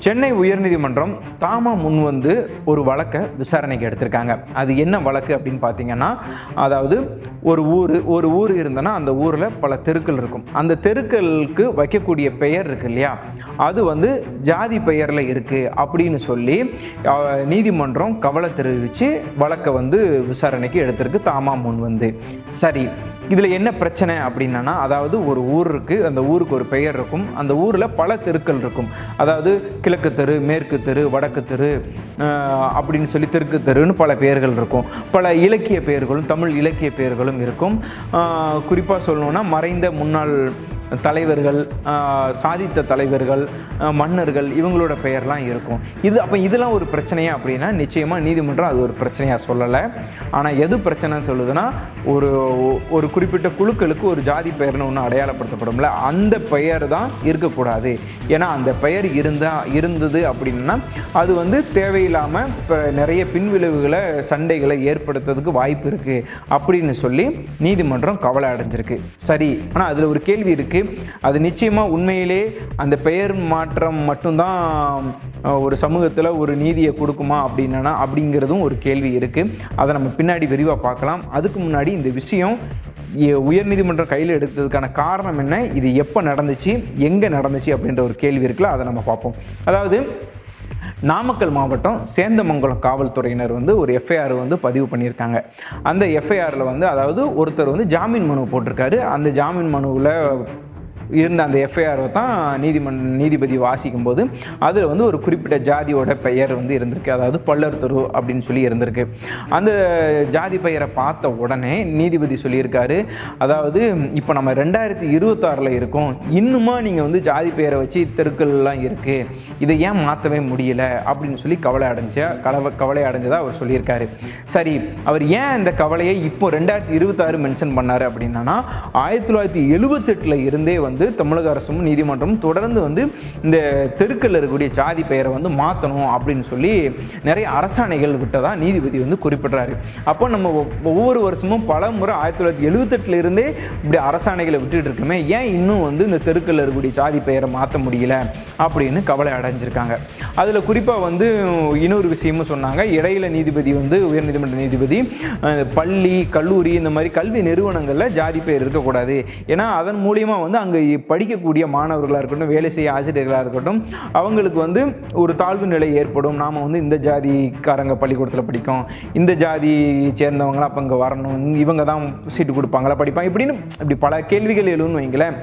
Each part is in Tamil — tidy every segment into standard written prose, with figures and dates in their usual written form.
சென்னை உயர்நீதிமன்றம் தாமா முன் வந்து ஒரு வழக்கை விசாரணைக்கு எடுத்திருக்காங்க. அது என்ன வழக்கு அப்படின்னு பார்த்தீங்கன்னா, அதாவது ஒரு ஊர் இருந்தனா அந்த ஊரில் பல தெருக்கள் இருக்கும். அந்த தெருக்களுக்கு வைக்கக்கூடிய பெயர் இருக்கு இல்லையா, அது வந்து ஜாதி பெயரில் இருக்குது அப்படின்னு சொல்லி நீதிமன்றம் கவலை தெரிவித்து வழக்கை வந்து விசாரணைக்கு எடுத்திருக்கு தாமா முன் வந்து. சரி, இதில் என்ன பிரச்சனை அப்படின்னா, அதாவது ஒரு ஊர் இருக்குது, அந்த ஊருக்கு ஒரு பெயர் இருக்கும், அந்த ஊரில் பல தெருக்கள் இருக்கும். அதாவது கிழக்கு தெரு, மேற்கு தெரு, வடக்கு தெரு அப்படின்னு சொல்லி தெற்கு தெருன்னு பல பெயர்கள் இருக்கும். பல இலக்கிய பெயர்களும் தமிழ் இலக்கிய பெயர்களும் இருக்கும். குறிப்பாக சொல்லணுன்னா மறைந்த முன்னாள் தலைவர்கள், சாதித்த தலைவர்கள், மன்னர்கள் இவங்களோட பெயர்லாம் இருக்கும். இதெல்லாம் ஒரு பிரச்சனையா அப்படின்னா நிச்சயமாக நீதிமன்றம் அது ஒரு பிரச்சனையாக சொல்லலை. ஆனால் எது பிரச்சனைன்னு சொல்லுதுன்னா, ஒரு குறிப்பிட்ட குழுக்களுக்கு ஒரு ஜாதி பெயர்னு ஒன்று அடையாளப்படுத்தப்படும்ல, அந்த பெயர் தான் இருக்கக்கூடாது. ஏன்னா அந்த பெயர் இருந்தது அப்படின்னா அது வந்து தேவையில்லாமல் இப்போ நிறைய பின்விளைவுகளை, சண்டைகளை ஏற்படுத்துறதுக்கு வாய்ப்பு இருக்குது அப்படின்னு சொல்லி நீதிமன்றம் கவலை அடைஞ்சிருக்கு. சரி, ஆனால் அதில் ஒரு கேள்வி இருக்குது. அது நிச்சயமாக உண்மையிலே அந்த பெயர் மாற்றம் மட்டும்தான் ஒரு சமூகத்தில் ஒரு நீதியை கொடுக்குமா அப்படிங்கிறதும் ஒரு கேள்வி இருக்குது. அதை நம்ம பின்னாடி விரிவாக பார்க்கலாம். அதுக்கு முன்னாடி இந்த விஷயம் உயர்நீதிமன்றம் கையில் எடுத்ததுக்கான காரணம் என்ன, இது எப்போ நடந்துச்சு, எங்கே நடந்துச்சு அப்படின்ற ஒரு கேள்வி இருக்குல்ல, அதை நம்ம பார்ப்போம். அதாவது நாமக்கல் மாவட்டம் சேந்தமங்கலம் காவல்துறையினர் வந்து ஒரு எஃப்ஐஆர் வந்து பதிவு பண்ணியிருக்காங்க. அந்த எஃப்ஐஆரில் வந்து அதாவது ஒருத்தர் வந்து ஜாமீன் மனு போட்டிருக்காரு. அந்த ஜாமீன் மனுவில் இருந்த அந்த எஃப்ஐஆரை தான் நீதிபதி வாசிக்கும் போது அதில் வந்து ஒரு குறிப்பிட்ட ஜாதியோட பெயர் வந்து இருந்திருக்கு. அதாவது பல்லர் தெரு அப்படின்னு சொல்லி இருந்திருக்கு. அந்த ஜாதி பெயரை பார்த்த உடனே நீதிபதி சொல்லியிருக்காரு, அதாவது இப்போ நம்ம 2026 இருக்கோம், இன்னுமா நீங்கள் வந்து ஜாதி பெயரை வச்சு தெருக்கள்லாம் இருக்குது, இதை ஏன் மாற்றவே முடியல அப்படின்னு சொல்லி கவலை அடைஞ்சதாக அவர் சொல்லியிருக்காரு. சரி, அவர் ஏன் இந்த கவலையை இப்போ 2026 மென்ஷன் பண்ணார் அப்படின்னா, 1978 இருந்தே வந்து தமிழக அரசும் நீதிமன்றமும் தொடர்ந்து வந்து இந்த தெருக்கள் இருக்கக்கூடிய ஜாதி பெயரை வந்து மாற்றணும் அப்படின்னு சொல்லி நிறைய அரசாணைகள் விட்டதா நீதிபதி வந்து குறிப்பிடுறாரு. அப்போ நம்ம ஒவ்வொரு வருஷமும் பல முறை 1978 இருந்தே இப்படி அரசாணைகளை விட்டுட்டு இருக்குமே, ஏன் இன்னும் வந்து இந்த தெருக்கள் இருக்கக்கூடிய ஜாதி பெயரை மாற்ற முடியல அப்படின்னு கவலை அடைஞ்சிருக்காங்க. அதில் குறிப்பாக வந்து இன்னொரு விஷயமும் சொன்னாங்க. இடையில நீதிபதி வந்து உயர்நீதிமன்ற நீதிபதி பள்ளி, கல்லூரி இந்த மாதிரி கல்வி நிறுவனங்களில் ஜாதி பெயர் இருக்கக்கூடாது, ஏன்னா அதன் மூலியமாக வந்து அங்கே படிக்கக்கூடிய மாணவர்களாக இருக்கட்டும், வேலை செய்ய ஆசிரியர்களாக இருக்கட்டும், அவங்களுக்கு வந்து ஒரு தாழ்வு நிலை ஏற்படும். நாம் வந்து இந்த ஜாதிக்காரங்க பள்ளிக்கூடத்தில் படிக்கும், இந்த ஜாதி சேர்ந்தவங்களாம் அப்போ இங்கே வரணும், இவங்க தான் சீட்டு கொடுப்பாங்களா, படிப்பாங்க, இப்படி பல கேள்விகள் எழுன்னு வைங்களேன்.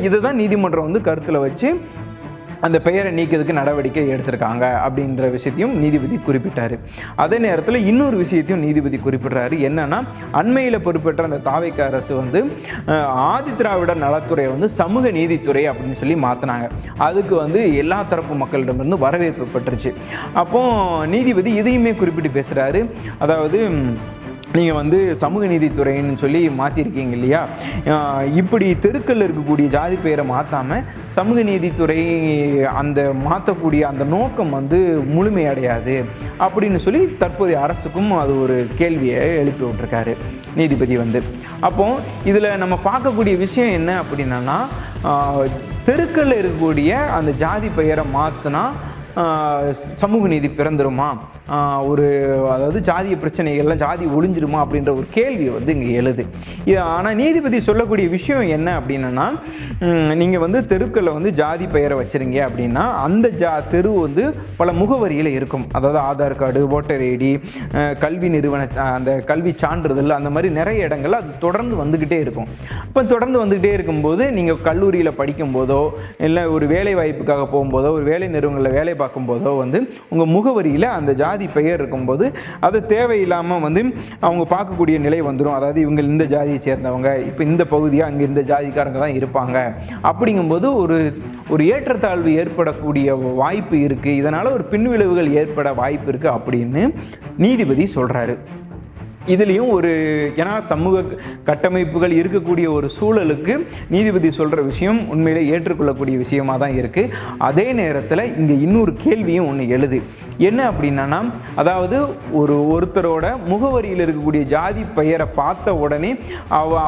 இதை தான் நீதிமன்றம் வந்து கருத்தில் வச்சு அந்த பெயரை நீக்கிறதுக்கு நடவடிக்கை எடுத்திருக்காங்க அப்படின்ற விஷயத்தையும் நீதிபதி குறிப்பிட்டார். அதே நேரத்தில் இன்னொரு விஷயத்தையும் நீதிபதி குறிப்பிட்றாரு. என்னன்னா, அண்மையில் பொறுப்பேற்ற அந்த தாவேக்கா அரசு வந்து ஆதிதிராவிடர் நலத்துறையை வந்து சமூக நீதித்துறை அப்படின்னு சொல்லி மாற்றினாங்க. அதுக்கு வந்து எல்லா தரப்பு மக்களிடமிருந்து வரவேற்பு பெற்றுச்சு. அப்போ நீதிபதி இதையுமே குறிப்பிட்டு பேசுகிறாரு. அதாவது நீங்கள் வந்து சமூக நீதித்துறைன்னு சொல்லி மாற்றிருக்கீங்க இல்லையா, இப்படி தெருக்கள் இருக்கக்கூடிய ஜாதி பெயரை மாற்றாமல் சமூக நீதித்துறை அந்த மாற்றக்கூடிய அந்த நோக்கம் வந்து முழுமையடையாது அப்படின்னு சொல்லி தற்போதைய அரசுக்கும் அது ஒரு கேள்வியை எழுப்பி விட்டுருக்காரு நீதிபதி வந்து. அப்போது இதில் நம்ம பார்க்கக்கூடிய விஷயம் என்ன அப்படின்னா, தெருக்களில் இருக்கக்கூடிய அந்த ஜாதி பெயரை மாற்றினா சமூக நீதி பிறந்துருமா, அதாவது ஜாதிய பிரச்சனைகள்லாம் ஜாதி ஒழிஞ்சிருமா அப்படின்ற ஒரு கேள்வி வந்து இங்கே எழுது. ஆனால் நீதிபதி சொல்லக்கூடிய விஷயம் என்ன அப்படின்னா, நீங்கள் வந்து தெருக்களில் வந்து ஜாதி பெயரை வச்சுருங்க அப்படின்னா அந்த தெரு வந்து பல முகவரியில் இருக்கும். அதாவது ஆதார் கார்டு, ஓட்டர் ஐடி, கல்வி நிறுவன அந்த கல்வி சான்றிதழ், அந்த மாதிரி நிறைய இடங்கள் அது தொடர்ந்து வந்துக்கிட்டே இருக்கும். இப்போ தொடர்ந்து வந்துக்கிட்டே இருக்கும்போது நீங்கள் கல்லூரியில் படிக்கும்போதோ இல்லை ஒரு வேலை வாய்ப்புக்காக போகும்போதோ ஒரு வேலை நிறுவனங்களில் வேலை பார்க்கும்போதோ வந்து உங்கள் முகவரியில் அந்த ஜாதி பெயர் இருக்கும்போது அது தேவையில்லாமல் வந்து அவங்க பார்க்கக்கூடிய நிலை வந்துடும். அதாவது இவங்க இந்த ஜாதியை சேர்ந்தவங்க, இப்போ இந்த பகுதியாக அங்கே இந்த ஜாதிக்காரங்க தான் இருப்பாங்க அப்படிங்கும்போது ஒரு ஏற்றத்தாழ்வு ஏற்படக்கூடிய வாய்ப்பு இருக்குது. இதனால் ஒரு பின்விளைவுகள் ஏற்பட வாய்ப்பு இருக்குது அப்படின்னு நீதிபதி சொல்கிறாரு. இதுலேயும் ஒரு ஏன்னா சமூக கட்டமைப்புகள் இருக்கக்கூடிய ஒரு சூழலுக்கு நீதிபதி சொல்கிற விஷயம் உண்மையிலே ஏற்றுக்கொள்ளக்கூடிய விஷயமாக தான் இருக்குது. அதே நேரத்தில் இங்கே இன்னொரு கேள்வியும் ஒன்று எழுது. என்ன அப்படின்னா, அதாவது ஒருத்தரோட முகவரியில் இருக்கக்கூடிய ஜாதி பெயரை பார்த்த உடனே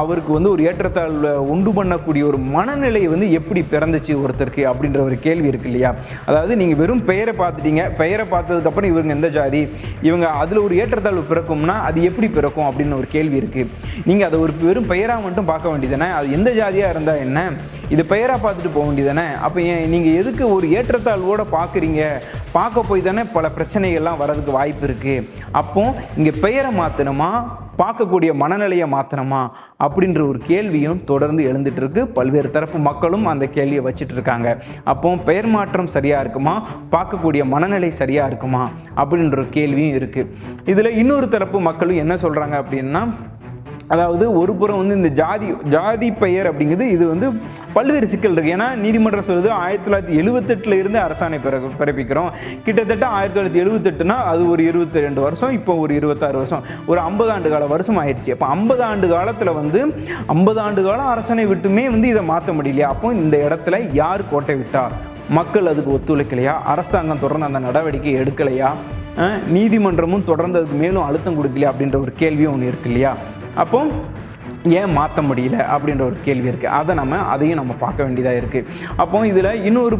அவருக்கு வந்து ஒரு ஏற்றத்தாழ்வை உண்டு பண்ணக்கூடிய ஒரு மனநிலை வந்து எப்படி பிறந்துச்சு ஒருத்தருக்கு அப்படின்ற ஒரு கேள்வி இருக்கு இல்லையா? அதாவது நீங்கள் வெறும் பெயரை பார்த்துட்டீங்க, பெயரை பார்த்ததுக்கப்புறம் இவங்க எந்த ஜாதி, இவங்க அதில் ஒரு ஏற்றத்தாழ்வு பிறக்கும்னா அது எப்படி பிறக்கும் அப்படின்னு ஒரு கேள்வி இருக்குது. நீங்கள் அதை ஒரு வெறும் பெயராக மட்டும் பார்க்க வேண்டியதானே, அது எந்த ஜாதியாக இருந்தால் என்ன, இது பெயராக பார்த்துட்டு போக வேண்டியதானே. அப்போ நீங்கள் எதுக்கு ஒரு ஏற்றத்தாழ்வோடு பார்க்குறீங்க? பார்க்க போய் தானே பல பிரச்சனைகள்லாம் வர்றதுக்கு வாய்ப்பு இருக்குது. அப்போ இங்கே பெயரை மாற்றணுமா, பார்க்கக்கூடிய மனநிலையை மாற்றணுமா அப்படின்ற ஒரு கேள்வியும் தொடர்ந்து எழுந்துட்டு இருக்கு. பல்வேறு தரப்பு மக்களும் அந்த கேள்வியை வச்சுட்டு இருக்காங்க. அப்போ பெயர் மாற்றம் சரியாக இருக்குமா, பார்க்கக்கூடிய மனநிலை சரியாக இருக்குமா அப்படின்ற ஒரு கேள்வியும் இருக்குது. இதில் இன்னொரு தரப்பு மக்களும் என்ன சொல்கிறாங்க அப்படின்னா, அதாவது ஒரு புறம் வந்து இந்த ஜாதி பெயர் அப்படிங்கிறது இது வந்து பல்வேறு சிக்கல் இருக்குது. ஏன்னா நீதிமன்றம் சொல்லுது 1978 இருந்து அரசாணை பிறப்பிக்கிறோம். கிட்டத்தட்ட 1978னா அது ஒரு 22 வருஷம், இப்போ ஒரு 26 வருஷம், ஒரு 50 ஆண்டு கால வருஷம் ஆயிடுச்சு. அப்போ 50 ஆண்டு காலத்தில் வந்து 50 ஆண்டு காலம் அரசாணை விட்டுமே வந்து இதை மாற்ற முடியலையா? அப்போ இந்த இடத்துல யார் கோட்டை விட்டா? மக்கள் அதுக்கு ஒத்துழைக்கலையா? அரசாங்கம் தொடர்ந்து அந்த நடவடிக்கை எடுக்கலையா? நீதிமன்றமும் தொடர்ந்து அதுக்கு மேலும் அழுத்தம் கொடுக்கலையா அப்படின்ற ஒரு கேள்வியும் ஒன்று இருக்கு இல்லையா? அப்போ ஏன் மாற்ற முடியல அப்படின்ற ஒரு கேள்வி இருக்குது. அதையும் நம்ம பார்க்க வேண்டியதாக இருக்குது. அப்போ இதில் இன்னொரு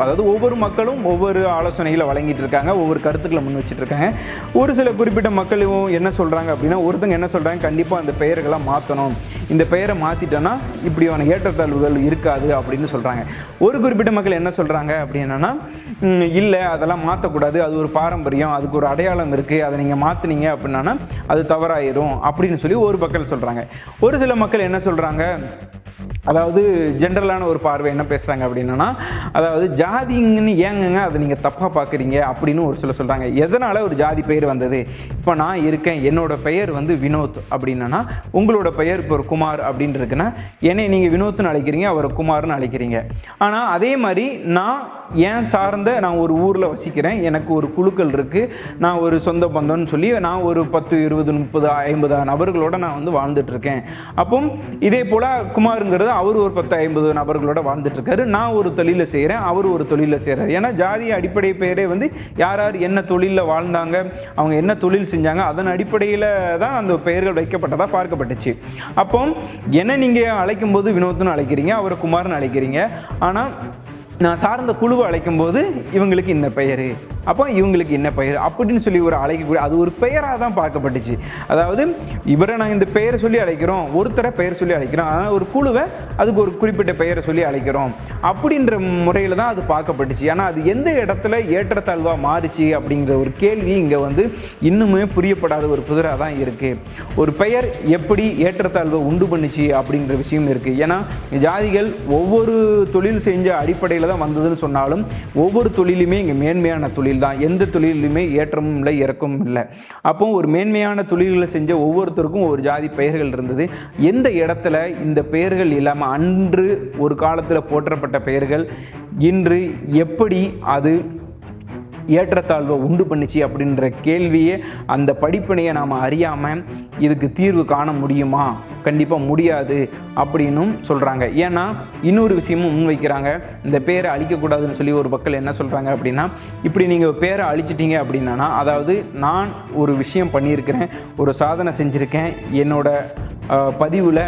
அதாவது ஒவ்வொரு மக்களும் ஒவ்வொரு ஆலோசனைகளை வழங்கிட்டு இருக்காங்க, ஒவ்வொரு கருத்துக்களை முன் வச்சுட்டு இருக்காங்க. ஒரு சில குறிப்பிட்ட மக்களும் என்ன சொல்கிறாங்க அப்படின்னா, ஒருத்தங்க என்ன சொல்கிறாங்க, கண்டிப்பாக அந்த பெயர்களை மாற்றணும், இந்த பெயரை மாற்றிட்டோன்னா இப்படியான ஏற்றத்தாழ்வுகள் இருக்காது அப்படின்னு சொல்கிறாங்க. ஒரு குறிப்பிட்ட மக்கள் என்ன சொல்கிறாங்க அப்படின்னா, இல்லை அதெல்லாம் மாற்றக்கூடாது, அது ஒரு பாரம்பரியம், அதுக்கு ஒரு அடையாளம் இருக்குது, அதை நீங்கள் மாற்றினீங்க அப்படின்னா அது தவறாயிரும் அப்படின்னு சொல்லி ஒரு மக்கள் சொல்கிறாங்க. ஒரு சில மக்கள் என்ன சொல்கிறாங்க, அதாவது ஜென்ரலான ஒரு பார்வை என்ன பேசுகிறாங்க அப்படின்னா, அதாவது ஜாதிங்கன்னு ஏங்கங்க அதை நீங்கள் தப்பாக பார்க்குறீங்க அப்படின்னு ஒரு சில சொல்கிறாங்க. எதனால் ஒரு ஜாதி பெயர் வந்தது? இப்போ நான் இருக்கேன், என்னோடய பெயர் வந்து வினோத் அப்படின்னா, உங்களோட பெயர் இப்போ ஒரு குமார் அப்படின்னு இருக்குன்னா, என்னை நீங்கள் வினோத்னு அழைக்கிறீங்க, அவரை குமார்னு அழைக்கிறீங்க. ஆனால் அதே மாதிரி நான் ஒரு ஊரில் வசிக்கிறேன், எனக்கு ஒரு குழுக்கள் இருக்குது, நான் ஒரு சொந்த பந்தம்னு சொல்லி நான் ஒரு 10, 20, 30, 50 நபர்களோட நான் வந்து வாழ்ந்துட்டுருக்கேன். அப்போ இதே போல் குமாருங்கிறது அவர் ஒரு 10, 50 நபர்களோட வாழ்ந்துட்டு இருக்காரு. நான் ஒரு தொழிலில் செய்கிறேன், அவர் ஒரு தொழிலில் செய்கிறார். ஏன்னா ஜாதி அடிப்படை பெயரே வந்து யார் யார் என்ன தொழிலில் வாழ்ந்தாங்க, அவங்க என்ன தொழில் செஞ்சாங்க, அதன் அடிப்படையில் தான் அந்த பெயர்கள் வைக்கப்பட்டதாக பார்க்கப்பட்டுச்சு. அப்போ என்ன நீங்கள் அழைக்கும் போது வினோத்னு அழைக்கிறீங்க, அவரை குமார்னு அழைக்கிறீங்க. ஆனால் நான் சார்ந்த குழுவை அழைக்கும் போது இவங்களுக்கு இந்த பெயர், அப்போ இவங்களுக்கு என்ன பெயர் அப்படின்னு சொல்லி ஒரு அழைக்கக்கூடிய அது ஒரு பெயராக தான் பார்க்கப்பட்டுச்சு. அதாவது இவரை நாங்கள் இந்த பெயரை சொல்லி அழைக்கிறோம், ஒருத்தரை பெயர் சொல்லி அழைக்கிறோம், ஆனால் ஒரு குழுவை அதுக்கு ஒரு குறிப்பிட்ட பெயரை சொல்லி அழைக்கிறோம் அப்படின்ற முறையில் தான் அது பார்க்கப்பட்டுச்சு. ஆனால் அது எந்த இடத்துல ஏற்றத்தாழ்வாக மாறிச்சு அப்படிங்கிற ஒரு கேள்வி இங்கே வந்து இன்னுமே புரியப்படாத ஒரு புதிராக தான் இருக்குது. ஒரு பெயர் எப்படி ஏற்றத்தாழ்வை உண்டு பண்ணிச்சு அப்படிங்கிற விஷயம் இருக்குது. ஏன்னா ஜாதிகள் ஒவ்வொரு தொழில் செஞ்ச அடிப்படையில் தான் வந்ததுன்னு சொன்னாலும் ஒவ்வொரு தொழிலுமே இங்கே மேன்மையான தொழில் தான், எந்த தொழிலுமே ஏற்றமும் இல்லை இறக்கமும் இல்லை. அப்போ ஒரு மேன்மையான தொழில்களை செஞ்ச ஒவ்வொருத்தருக்கும் ஒரு ஜாதி பெயர்கள் இருந்தது. எந்த இடத்துல இந்த பெயர்கள் இல்லாமல் அன்று ஒரு காலத்தில் போற்றப்பட்ட பெயர்கள் இன்று எப்படி அது ஏற்றத்தாழ்வை உண்டு பண்ணிச்சு அப்படின்ற கேள்வியே, அந்த படிப்பினையை நாம் அறியாமல் இதுக்கு தீர்வு காண முடியுமா? கண்டிப்பாக முடியாது அப்படின்னும் சொல்கிறாங்க. ஏன்னா இன்னொரு விஷயமும் முன்வைக்கிறாங்க, இந்த பேரை அழிக்கக்கூடாதுன்னு சொல்லி ஒரு மக்கள் என்ன சொல்கிறாங்க அப்படின்னா, இப்படி நீங்கள் பேரை அழிச்சிட்டிங்க அப்படின்னா, அதாவது நான் ஒரு விஷயம் பண்ணியிருக்கிறேன், ஒரு சாதனை செஞ்சுருக்கேன், என்னோட பதிவில்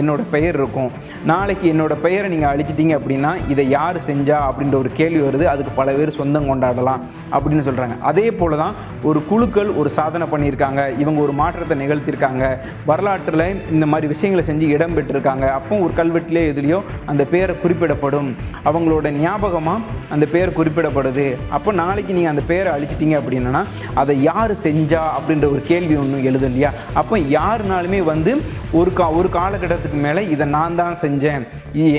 என்னோட பெயர் இருக்கும், நாளைக்கு என்னோட பெயரை நீங்கள் அழிச்சிட்டிங்க அப்படின்னா இதை யார் செஞ்சா அப்படின்ற ஒரு கேள்வி வருது, அதுக்கு பல பேர் சொந்தம் கொண்டாடலாம் அப்படின்னு சொல்கிறாங்க. அதே போல் தான் ஒரு குழுக்கள் ஒரு சாதனை பண்ணியிருக்காங்க, இவங்க ஒரு மாற்றத்தை நிகழ்த்தியிருக்காங்க, வரலாற்றில் இந்த மாதிரி விஷயங்களை செஞ்சு இடம் பெற்றிருக்காங்க. அப்போ ஒரு கல்வெட்டிலே எதுலையோ அந்த பேரை குறிப்பிடப்படும், அவங்களோட ஞாபகமாக அந்த பேர் குறிப்பிடப்படுது. அப்போ நாளைக்கு நீங்கள் அந்த பேரை அழிச்சிட்டிங்க அப்படின்னா அதை யார் செஞ்சா அப்படின்ற ஒரு கேள்வி ஒன்று எழுது இல்லையா? அப்போ யாருனாலுமே வந்து ஒரு காலகட்டத்துக்கு மேலே இதை நான் தான் செஞ்சேன்.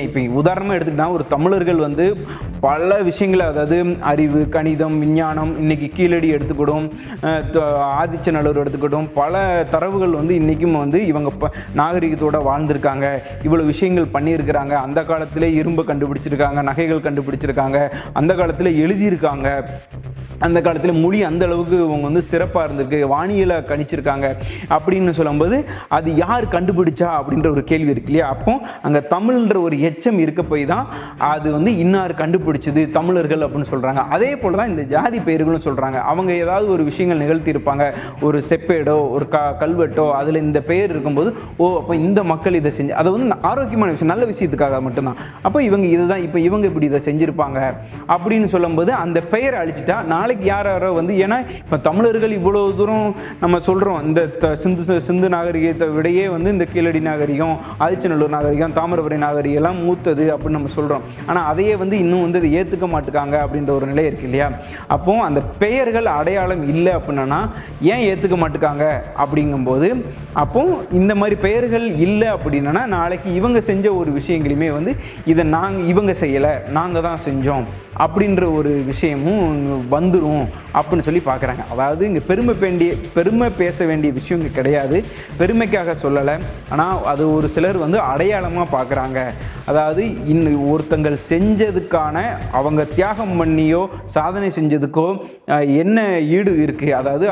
இப்போ உதாரணமாக எடுத்துக்கிட்டால் ஒரு தமிழர்கள் வந்து பல விஷயங்களை, அதாவது அறிவு, கணிதம், விஞ்ஞானம், இன்றைக்கி கீழடி எடுத்துக்கிடும், ஆதிச்சநல்லூர் எடுத்துக்கிட்டும், பல தரவுகள் வந்து இன்றைக்கும் வந்து இவங்க நாகரிகத்தோடு வாழ்ந்திருக்காங்க, இவ்வளோ விஷயங்கள் பண்ணியிருக்கிறாங்க. அந்த காலத்திலே இரும்பு கண்டுபிடிச்சிருக்காங்க, நகைகள் கண்டுபிடிச்சிருக்காங்க, அந்த காலத்தில் எழுதியிருக்காங்க. அந்த காலத்தில் மொழி அந்த அளவுக்கு அவங்க வந்து சிறப்பாக இருந்திருக்கு, வானியலை கணிச்சிருக்காங்க அப்படின்னு சொல்லும்போது அது யார் கண்டுபிடிச்சா அப்படின்ற ஒரு கேள்வி இருக்கு இல்லையா. அப்போ அங்கே தமிழ்ன்ற ஒரு எச்சம் இருக்க போய் தான் அது வந்து இன்னார் கண்டுபிடிச்சது தமிழர்கள் அப்படின்னு சொல்கிறாங்க. அதே போல் தான் இந்த ஜாதி பெயர்களும் சொல்கிறாங்க. அவங்க ஏதாவது ஒரு விஷயங்கள் நிகழ்த்தியிருப்பாங்க, ஒரு செப்பேடோ ஒரு கல்வெட்டோ, அதில் இந்த பெயர் இருக்கும்போது ஓ அப்போ இந்த மக்கள் இதை செஞ்சு, அதை வந்து ஆரோக்கியமான விஷயம் நல்ல விஷயத்துக்காக மட்டும்தான், அப்போ இவங்க இதுதான் இப்போ இவங்க இப்படி இதை செஞ்சுருப்பாங்க அப்படின்னு சொல்லும்போது அந்த பெயரை அழிச்சிட்டா நாளைக்கு யாரோ வந்து, ஏன்னா இப்போ தமிழர்கள் இவ்வளோ தூரம் நம்ம சொல்கிறோம், இந்த சிந்து நாகரிகத்தை விடையே வந்து இந்த கீழடி நாகரிகம், ஆதிச்சநல்லூர் நாகரிகம், தாமிரபரணி நாகரிகம் எல்லாம் மூத்தது அப்படின்னு நம்ம சொல்கிறோம். ஆனால் அதையே வந்து இன்னும் வந்து அதை ஏற்றுக்க மாட்டுக்காங்க அப்படின்ற ஒரு நிலை இருக்கு இல்லையா. அப்போ அந்த பெயர்கள் அடையாளம் இல்லை அப்படின்னா ஏன் ஏற்றுக்க மாட்டுக்காங்க அப்படிங்கும்போது, அப்போ இந்த மாதிரி பெயர்கள் இல்லை அப்படின்னா நாளைக்கு இவங்க செஞ்ச ஒரு விஷயங்களையுமே வந்து இதை இவங்க செய்யலை நாங்கள் தான் செஞ்சோம் அப்படின்ற ஒரு விஷயமும் வந்துடும் அப்படின்னு சொல்லி பார்க்குறாங்க. அதாவது இங்கே பெருமை பேச வேண்டிய விஷயம் இங்கே கிடையாது, பெருமைக்காக சொல்லலை, ஆனால் அது ஒரு சிலர் வந்து அடையாளமாக பார்க்குறாங்க. அதாவது இன்னும் ஒருத்தங்கள் செஞ்சதுக்கான அவங்க தியாகம் பண்ணியோ சாதனை செஞ்சதுக்கோ என்ன ஈடு இருக்குது, அதாவது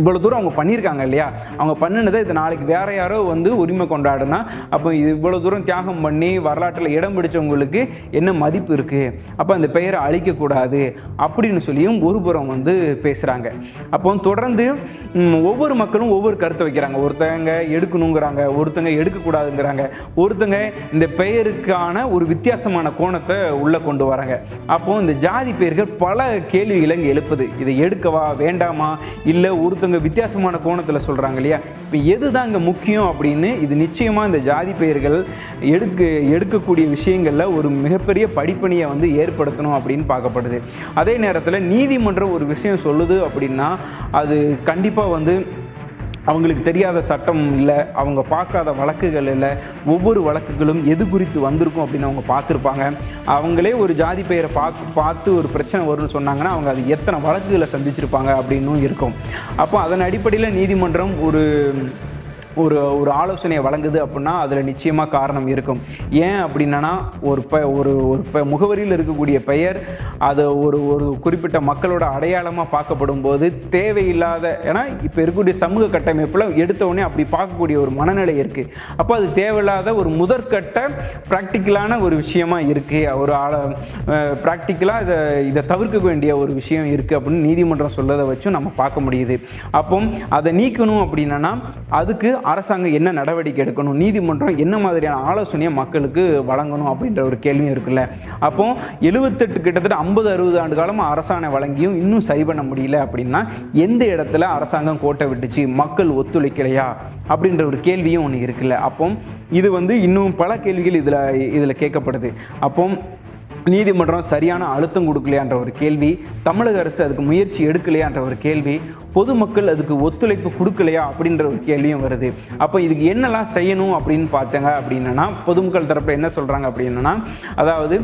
இவ்வளோ தூரம் அவங்க பண்ணியிருக்காங்க இல்லையா, அவங்க பண்ணினதை இது நாளைக்கு வேறு யாரோ வந்து உரிமை கொண்டாடுனா அப்போ இது இவ்வளோ தூரம் தியாகம் பண்ணி வரலாற்றில் இடம் பிடிச்சவங்களுக்கு என்ன மதிப்பு இருக்குது, அப்போ அந்த பெயரை அழிக்கக்கூடாது அப்படின்னு சொல்லியும் ஒருபுறம் வந்து பேசுகிறாங்க. அப்போ தொடர்ந்து ஒவ்வொரு மக்களும் ஒவ்வொரு கருத்தை வைக்கிறாங்க. ஒருத்தங்க எடுக்கணுங்கிறாங்க, ஒருத்தங்க எடுக்கக்கூடாதுங்கிறாங்க, ஒருத்தங்க இந்த பெயருக்கான ஒரு வித்தியாசமான கோணத்தை உள்ளே கொண்டு வராங்க. அப்போது இந்த ஜாதி பெயர்கள் பல கேள்விகளை இங்கே எழுப்புது. இதை எடுக்கவா வேண்டாமா, இல்லை ஒருத்தங்க வித்தியாசமான கோணத்தில் சொல்கிறாங்க இல்லையா. இப்போ எது தான் இங்கே முக்கியம் அப்படின்னு, இது நிச்சயமாக இந்த ஜாதி பெயர்கள் எடுக்கக்கூடிய விஷயங்களில் ஒரு மிகப்பெரிய படிப்பணியை வந்து ஏற்படுத்தணும் அப்படின்னு பார்க்கப்படுது. அதே நேரத்தில் நீதிமன்றம் ஒரு விஷயம் சொல்லுது அப்படின்னா அது கண்டிப்பாக வந்து அவங்களுக்கு தெரியாத சட்டம் இல்லை, அவங்க பார்க்காத வழக்குகள் இல்லை, ஒவ்வொரு வழக்குகளும் எது குறித்து வந்திருக்கும் அப்படின்னு அவங்க பார்த்துருப்பாங்க. அவங்களே ஒரு ஜாதி பெயரை பார்த்து ஒரு பிரச்சனை வரும்னு சொன்னாங்கன்னா அவங்க அது எத்தனை வழக்குகளை சந்திச்சிருப்பாங்க அப்படின்னும் இருக்கும். அப்போ அதன் அடிப்படையில் நீதிமன்றம் ஒரு ஆலோசனையை வழங்குது அப்படின்னா அதில் நிச்சயமாக காரணம் இருக்கும். ஏன் அப்படின்னா ஒரு முகவரியில் இருக்கக்கூடிய பெயர் அது ஒரு குறிப்பிட்ட மக்களோட அடையாளமாக பார்க்கப்படும் போது தேவையில்லாத, ஏன்னா இப்போ இருக்கக்கூடிய சமூக கட்டமைப்பில் எடுத்தவுடனே அப்படி பார்க்கக்கூடிய ஒரு மனநிலை இருக்குது. அப்போ அது தேவையில்லாத ஒரு முதற்கட்ட ப்ராக்டிக்கலான ஒரு விஷயமா இருக்குது, ஒரு ப்ராக்டிக்கலாக இதை தவிர்க்க வேண்டிய ஒரு விஷயம் இருக்குது அப்படின்னு நீதிமன்றம் சொல்லதை வச்சும் நம்ம பார்க்க முடியுது. அப்போ அதை நீக்கணும் அப்படின்னா அதுக்கு அரசாங்கம் என்ன நடவடிக்கை எடுக்கணும், நீதிமன்றம் என்ன மாதிரியான ஆலோசனையை மக்களுக்கு வழங்கணும் அப்படின்ற ஒரு கேள்வியும் இருக்குல்ல. அப்போ 78 கிட்டத்தட்ட 50-60 ஆண்டு காலமாக அரசாணை வழங்கியும் இன்னும் சரி பண்ண முடியல அப்படின்னா எந்த இடத்துல அரசாங்கம் கோட்டை விட்டுச்சு, மக்கள் ஒத்துழைக்கலையா அப்படின்ற ஒரு கேள்வியும் ஒன்று இருக்குல்ல. அப்போ இது வந்து இன்னும் பல கேள்விகள் இதில் கேட்கப்படுது. அப்போ நீதிமன்றம் சரியான அழுத்தம் கொடுக்கலையான்ற ஒரு கேள்வி, தமிழக அரசு அதுக்கு முயற்சி எடுக்கலையான்ற ஒரு கேள்வி, பொதுமக்கள் அதுக்கு ஒத்துழைப்பு கொடுக்கலையா அப்படின்ற ஒரு கேள்வியும் வருது. அப்போ இதுக்கு என்னெல்லாம் செய்யணும் அப்படின்னு பார்த்தாங்க அப்படின்னா பொதுமக்கள் தரப்பில் என்ன சொல்கிறாங்க அப்படின்னா, அதாவது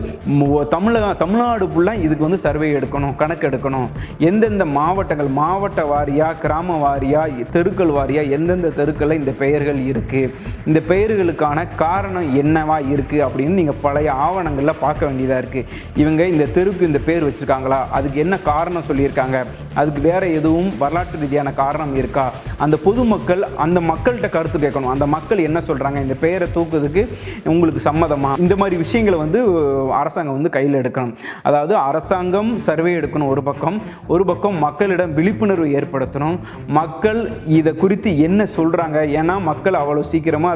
தமிழ்நாடு ஃபுல்லாக இதுக்கு வந்து சர்வே எடுக்கணும், கணக்கு எடுக்கணும், எந்தெந்த மாவட்டங்கள் மாவட்ட வாரியாக கிராம வாரியாக தெருக்கள் வாரியாக எந்தெந்த தெருக்களில் இந்த பெயர்கள் இருக்குது, இந்த பெயர்களுக்கான காரணம் என்னவா இருக்குது அப்படின்னு நீங்கள் பழைய ஆவணங்களில் பார்க்க வேண்டியதாக இருக்குது. இவங்க இந்த தெருக்கு இந்த பேர் வச்சுருக்காங்களா, அதுக்கு என்ன காரணம் சொல்லியிருக்காங்க, அதுக்கு வேறு எதுவும் வரலாற்று ரீதியான காரணம் இருக்கா, அந்த பொதுமக்கள் அந்த மக்கள்கிட்ட கருத்து கேட்கணும், அந்த மக்கள் என்ன சொல்கிறாங்க, இந்த பெயரை தூக்குறதுக்கு உங்களுக்கு சம்மதமா, இந்த மாதிரி விஷயங்களை வந்து அரசாங்கம் வந்து கையில் எடுக்கணும். அதாவது அரசாங்கம் சர்வே எடுக்கணும் ஒரு பக்கம் மக்களிடம் விழிப்புணர்வு ஏற்படுத்தணும், மக்கள் இதை குறித்து என்ன சொல்கிறாங்க, ஏன்னா மக்கள் அவ்வளோ சீக்கிரமாக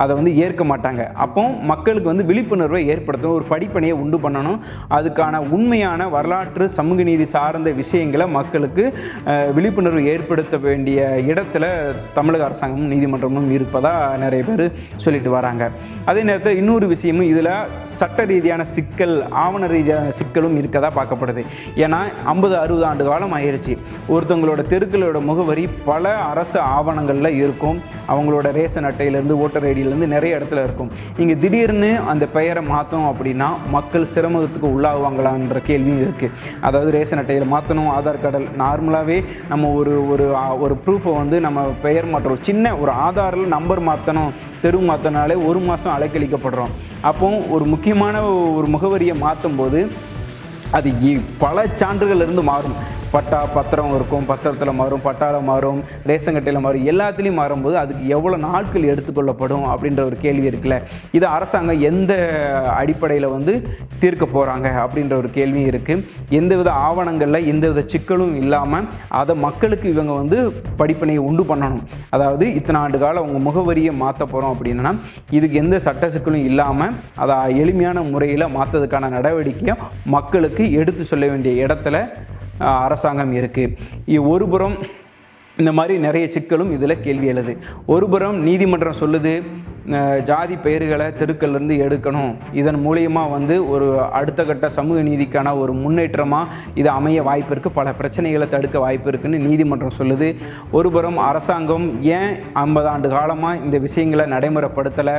அதை வந்து ஏற்க மாட்டாங்க. அப்போ மக்களுக்கு வந்து விழிப்புணர்வை ஏற்படுத்தணும், ஒரு படிப்பணியை உண்டு பண்ணணும், அதுக்கான உண்மையான வரலாற்று சமூக நீதி சார்ந்த விஷயங்களை மக்களுக்கு விழிப்புணர்வு ஏற்படுத்த வேண்டிய இடத்துல தமிழக அரசாங்கமும் நீதிமன்றமும் இருப்பதாக நிறைய பேர் சொல்லிட்டு வராங்க. அதே நேரத்தில் இன்னொரு விஷயமும் இதில் சட்ட ரீதியான சிக்கல், ஆவண ரீதியான சிக்கலும் இருக்கதா பார்க்கப்படுது. ஏன்னா 50-60 ஆண்டு காலம் ஆயிடுச்சு, ஒருத்தவங்களோட தெருக்களோட முகவரி பல அரசு ஆவணங்களில் இருக்கும், அவங்களோட ரேஷன் அட்டையிலேருந்து ஓட்டர் ஐடியிலேருந்து நிறைய இடத்துல இருக்கும். இங்கே திடீர்னு அந்த பெயரை மாற்றணும் அப்படின்னா மக்கள் சிரமத்துக்கு உள்ளாகுவாங்களான்ற கேள்வியும் இருக்குது. அதாவது ரேஷன் அட்டையில் மாற்றணும், ஆதார் கார்டில் நார்மலாகவே நம்ம ஒரு ப்ரூஃபை வந்து நம்ம பெயர் மாற்றோம், சின்ன ஒரு ஆதாரில் நம்பர் மாற்றணும், தெரு மாற்றினாலே 1 மாதம் அலைக்கழிக்கப்படுறோம். அப்போ ஒரு முக்கியமான ஒரு முகவரியை மாற்றும் போது அது பல சான்றுகள் இருந்து மாறும். பட்டா பத்திரம் இருக்கும், பத்திரத்தில் மாறும், பட்டாவில் மாறும், ரேஷன் கட்டையில் மாறும், எல்லாத்துலேயும் மாறும்போது அதுக்கு எவ்வளோ நாட்கள் எடுத்துக்கொள்ளப்படும் அப்படின்ற ஒரு கேள்வி இருக்குல்ல. இது அரசாங்கம் எந்த அடிப்படையில் வந்து தீர்க்க போகிறாங்க அப்படின்ற ஒரு கேள்வியும் இருக்குது. எந்தவித ஆவணங்களில் எந்தவித சிக்கலும் இல்லாமல் அதை மக்களுக்கு இவங்க வந்து படிப்பினையை உண்டு பண்ணணும். அதாவது இத்தனை ஆண்டு காலம் உங்கள் முகவரியை மாற்ற போகிறோம் அப்படின்னா இதுக்கு எந்த சட்ட சிக்கலும் இல்லாமல் அதை எளிமையான முறையில் மாற்றதுக்கான நடவடிக்கையை மக்களுக்கு எடுத்து சொல்ல வேண்டிய இடத்துல அரசாங்கம் இருக்குது. ஒருபுறம் இந்த மாதிரி நிறைய சிக்கலும் இதில் கேள்வி எழுது. ஒருபுறம் நீதிமன்றம் சொல்லுது ஜாதி பெயர்களை தெருக்கள்லேருந்து எடுக்கணும், இதன் மூலியமாக வந்து ஒரு அடுத்த கட்ட சமூக நீதிக்கான ஒரு முன்னேற்றமாக இது அமைய வாய்ப்பு இருக்குது, பல பிரச்சனைகளை தடுக்க வாய்ப்பு இருக்குதுன்னு நீதிமன்றம் சொல்லுது. ஒருபுறம் அரசாங்கம் ஏன் 50 ஆண்டு காலமாக இந்த விஷயங்களை நடைமுறைப்படுத்தலை,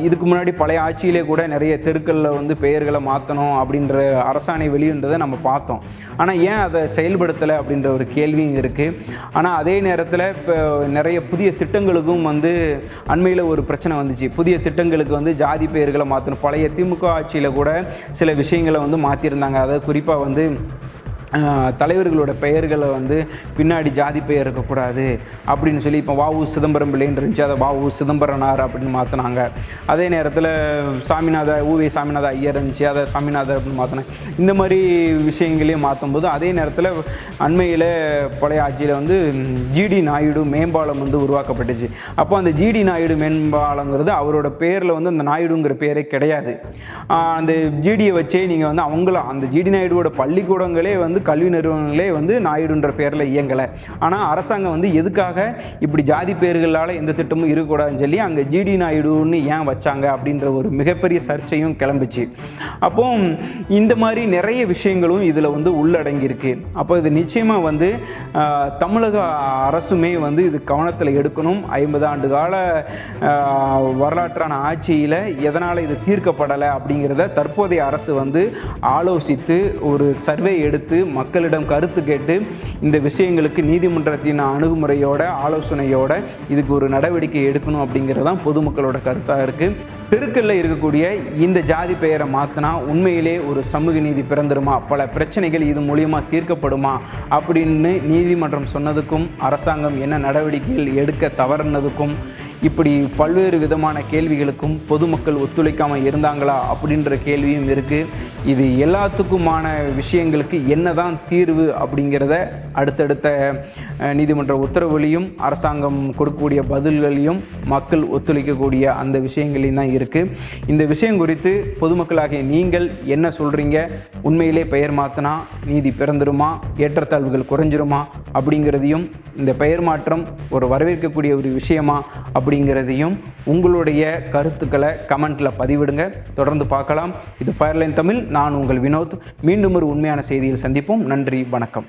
இதுக்கு முன்னாடி பழைய ஆட்சியிலே கூட நிறைய தெருக்களில் வந்து பெயர்களை மாற்றணும் அப்படின்ற அரசாணை வெளியின்றதை நம்ம பார்த்தோம். ஆனால் ஏன் அதை செயல்படுத்தலை அப்படின்ற ஒரு கேள்வியும் இருக்குது. ஆனால் அதே நேரத்தில் இப்போ நிறைய புதிய திட்டங்களுக்கும் வந்து அண்மையில் ஒரு பிரச்சனை வந்துச்சு. புதிய திட்டங்களுக்கு வந்து ஜாதி பெயர்களை மாற்றணும். பழைய திமுக ஆட்சியில் கூட சில விஷயங்களை வந்து மாற்றிருந்தாங்க. அதாவது குறிப்பாக வந்து தலைவர்களோட பெயர்களை வந்து பின்னாடி ஜாதி பெயர் இருக்கக்கூடாது அப்படின்னு சொல்லி இப்போ வாவு சிதம்பரம் பிள்ளைன்னு இருந்துச்சு, அதை வாவு சிதம்பரனார் அப்படின்னு மாற்றினாங்க. அதே நேரத்தில் ஊவே சாமிநாத ஐயர் இருந்துச்சு, அதை சாமிநாதர் அப்படின்னு மாற்றினாங்க. இந்த மாதிரி விஷயங்களையும் மாற்றும்போது அதே நேரத்தில் அண்மையில் பழைய ஆட்சியில் வந்து ஜிடி நாயுடு மேம்பாலம் வந்து உருவாக்கப்பட்டுச்சு. அப்போ அந்த ஜிடி நாயுடு மேம்பாலங்கிறது அவரோட பேரில் வந்து அந்த நாயுடுங்கிற பேரே கிடையாது. அந்த ஜிடியை வச்சே நீங்கள் வந்து அந்த ஜிடி நாயுடுவோட பள்ளிக்கூடங்களே வந்து கல்வி நிறுவனங்களே வந்து நாயுடுன்ற பேரில் இயங்கலை. ஆனால் அரசாங்கம் வந்து எதுக்காக இப்படி ஜாதி பேர்களால் எந்த திட்டமும் இருக்கக்கூடாதுன்னு சொல்லி அங்கே ஜிடி நாயுடுன்னு ஏன் வச்சாங்க அப்படின்ற ஒரு மிகப்பெரிய சர்ச்சையும் கிளம்பிச்சு. அப்போ இந்த மாதிரி நிறைய விஷயங்களும் இதில் வந்து உள்ளடங்கியிருக்கு. அப்போ இது நிச்சயமாக வந்து தமிழக அரசுமே வந்து இது கவனத்தில் எடுக்கணும். 50 ஆண்டு கால வரலாற்றான ஆட்சியில் எதனால் இது தீர்க்கப்படலை அப்படிங்கிறத தற்போதைய அரசு வந்து ஆலோசித்து ஒரு சர்வே எடுத்து மக்களிடம் கருத்து கேட்டு இந்த விஷயங்களுக்கு நீதிமன்றத்தின் அணுகுமுறையோட ஆலோசனையோட இதுக்கு ஒரு நடவடிக்கை எடுக்கணும் அப்படிங்கிறதான் பொதுமக்களோட கருத்தாக இருக்குது. தெருக்களில் இருக்கக்கூடிய இந்த ஜாதி பெயரை மாற்றினா உண்மையிலே ஒரு சமூக நீதி பிறந்துருமா, பல பிரச்சனைகள் இது மூலியமாக தீர்க்கப்படுமா அப்படின்னு நீதிமன்றம் சொன்னதுக்கும் அரசாங்கம் என்ன நடவடிக்கைகள் எடுக்க தவறுனதுக்கும் இப்படி பல்வேறு விதமான கேள்விகளுக்கும் பொதுமக்கள் ஒத்துழைக்காமல் இருந்தாங்களா அப்படின்ற கேள்வியும் இருக்குது. இது எல்லாத்துக்குமான விஷயங்களுக்கு என்னதான் தீர்வு அப்படிங்கிறத அடுத்தடுத்த நீதிமன்ற உத்தரவுலையும் அரசாங்கம் கொடுக்கக்கூடிய பதில்களையும் மக்கள் ஒத்துழைக்கக்கூடிய அந்த விஷயங்களையும் தான் இருக்குது. இந்த விஷயம் குறித்து பொதுமக்களாகிய நீங்கள் என்ன சொல்கிறீங்க? உண்மையிலே பெயர் மாற்றினா நீதி பிறந்துருமா, ஏற்றத்தாழ்வுகள் குறைஞ்சிருமா அப்படிங்கிறதையும், இந்த பெயர் மாற்றம் ஒரு வரவேற்கக்கூடிய ஒரு விஷயமா அப்படிங்கிறதையும் உங்களுடைய கருத்துக்களை கமெண்ட்டில் பதிவிடுங்க. தொடர்ந்து பார்க்கலாம். இது ஃபயர்லைன் தமிழ். நான் உங்கள் வினோத். மீண்டும் ஒரு உண்மையான செய்தியில் சந்திப்போம். நன்றி, வணக்கம்.